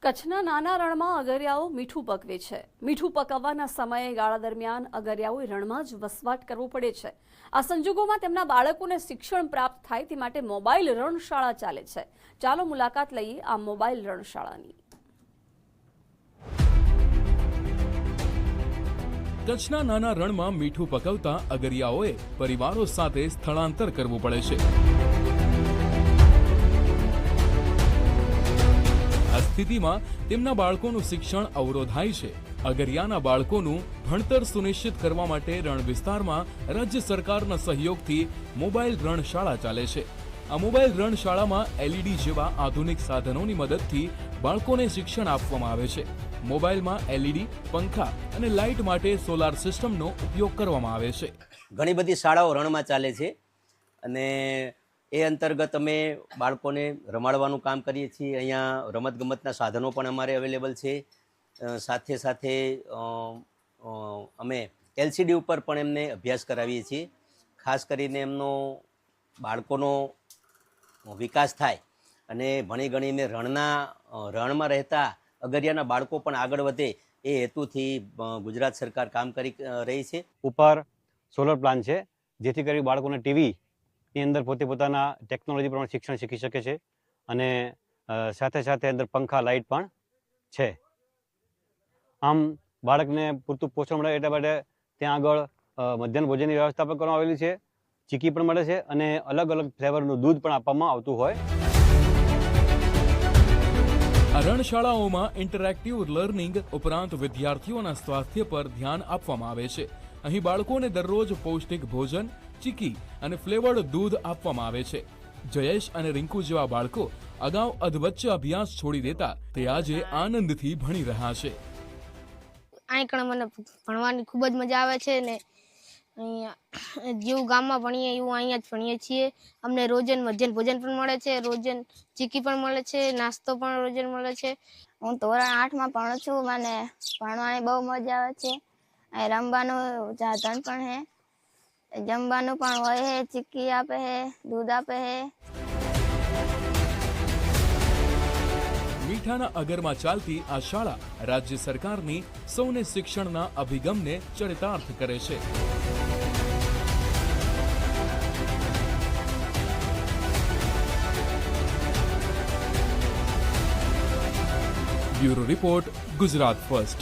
કચ્છના નાના રણમાં અગરિયાઓ મીઠું પકવે છે. મીઠું પકવવાના સમયે ગાળા દરમિયાન અગરિયાઓએ રણમાં જ વસવાટ કરવો પડે છે. આ સંજોગોમાં તેમના બાળકોને શિક્ષણ પ્રાપ્ત થાય તે માટે મોબાઈલ રણશાળા ચાલે છે. ચાલો મુલાકાત લઈએ આ મોબાઈલ રણશાળાની. કચ્છના નાના રણમાં મીઠું પકવતા અગરિયાઓએ પરિવારો સાથે સ્થળાંતર કરવું પડે છે. આ સ્થિતિમાં તેમના બાળકોનું શિક્ષણ અવરોધાય છે. અગરિયાના બાળકોનું ભણતર સુનિશ્ચિત કરવા માટે રણ વિસ્તારમાં રાજ્ય સરકારના સહયોગથી મોબાઈલ રણશાળા ચાલે છે. આ મોબાઈલ રણશાળામાં LED જેવા આધુનિક સાધનોની મદદથી બાળકોને શિક્ષણ આપવામાં આવે છે. મોબાઈલમાં LED, પંખા અને લાઇટ માટે સોલાર સિસ્ટમનો ઉપયોગ કરવામાં આવે છે. ઘણી બધી શાળાઓ રણમાં ચાલે છે અને એ અંતર્ગત અમે બાળકોને રમાડવાનું કામ કરીએ છીએ. અહીંયા રમતગમતના સાધનો પણ અમારે અવેલેબલ છે. સાથે સાથે અમે LCD ઉપર પણ એમને અભ્યાસ કરાવીએ છીએ. ખાસ કરીને એમનો બાળકોનો વિકાસ થાય અને ભણી ગણીને રણમાં રહેતા અગરિયાના બાળકો પણ આગળ વધે એ હેતુથી ગુજરાત સરકાર કામ કરી રહી છે. ઉપર સોલર પ્લાન છે, જેથી કરી બાળકોને ટીવીની અંદર પોતે પોતાના ટેકનોલોજી પ્રમાણે શિક્ષણ શીખી શકે છે અને સાથે સાથે અંદર પંખા લાઇટ પણ છે. આમ બાળકને પૂરતું પોષણ મળે એટલા માટે ત્યાં આગળ મધ્યાહન ભોજનની વ્યવસ્થા પણ કરવામાં આવેલી છે. ચીકી પણ મળે છે અને અલગ અલગ ફ્લેવરનું દૂધ પણ આપવામાં આવતું હોય. આ રણશાળાઓમાં ઇન્ટરેક્ટિવ લર્નિંગ ઉપરાંત વિદ્યાર્થીઓના સ્વાસ્થ્ય પર ધ્યાન આપવામાં આવે છે. અહીં બાળકોને દરરોજ પૌષ્ટિક ભોજન, ચીકી અને ફ્લેવર્ડ દૂધ આપવામાં આવે છે. જયેશ અને રિંકુ જેવા બાળકો અગાઉ અધવચ્ચે અભ્યાસ છોડી દેતા તે આજે આનંદથી ભણી રહ્યા છે. અહીં કણ મને ભણવાની ખૂબ જ મજા આવે છે ને અહીંયા જેવું ગામમાં ભણીએ એવું અહીંયા જ ભણીએ છીએ. અમને રોજન મધ્યાહન ભોજન પણ મળે છે, રોજન ચીકી પણ મળે છે, નાસ્તો પણ રોજન મળે છે. હું ધોરણ 8માં ભણું છું. મને ભણવાની બહુ મજા આવે છે. અહીં રમવાનું સાધન પણ હે, જમવાનું પણ હોય હે, ચીકી આપે હે, દૂધ આપે હે. મીઠાના અગરમાં ચાલતી આ શાળા રાજ્ય સરકારની સૌને શિક્ષણના અભિગમને ચરિતાર્થ કરે છે. Bureau report, Gujarat first.